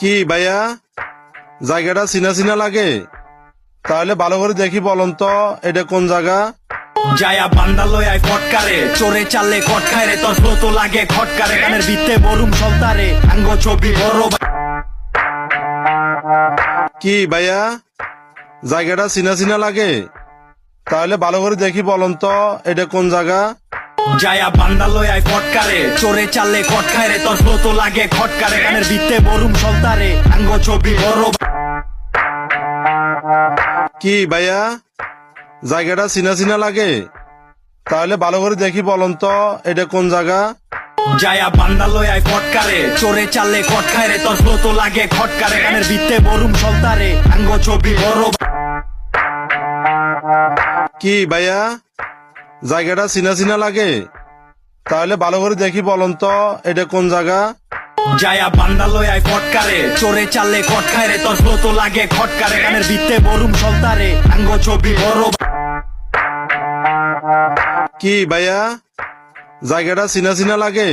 কি ভাইয়া, জায়গাটা চিনা চিনা লাগে? তাহলে ভালো করে দেখি বলুন তো এটা কোন জায়গা? যায়া বান্দালয় আয় ফটকারে, চোরে চাললে খটকায় রে, তোর ফ্লো তো লাগে খটকারে, গানের ভিত্তে বরুম সলতারে, আঙ্গ ছবি বড় কি ভাইয়া, জায়গাটা চিনা চিনা লাগে? তাহলে ভালো করে দেখি বলুন তো এটা কোন জায়গা? যায়া বান্দালয় আয় ফটকারে, চোরে চাললে খটকায় রে, তোর ফ্লো তো লাগে খটকারে, গানের ভিত্তে বরুম সলতারে, আঙ্গ ছবি বড় কি ভাইয়া, জায়গাটা চিনা চিনা লাগে? তাহলে ভালো করে দেখি বলুন তো এটা কোন জায়গা? যায়া বান্দালয় আয় ফটকারে, চোরে চাললে খটকায় রে, তোর ফ্লো তো লাগে খটকারে, গানের ভিত্তে বরুম সলতারে, আঙ্গ ছবি বড় কি ভাইয়া, জায়গাটা চিনা চিনা লাগে? তাহলে ভালো করে দেখি বলুন তো এটা কোন জায়গা? যায়া বান্দালয় আয় ফটকারে, চোরে চাললে খটকায় রে, তোর ফ্লো তো লাগে খটকারে, গানের ভিত্তে বরুম সলতারে, আঙ্গ ছবি বড় কি ভাইয়া, জায়গাটা চিনা চিনা লাগে?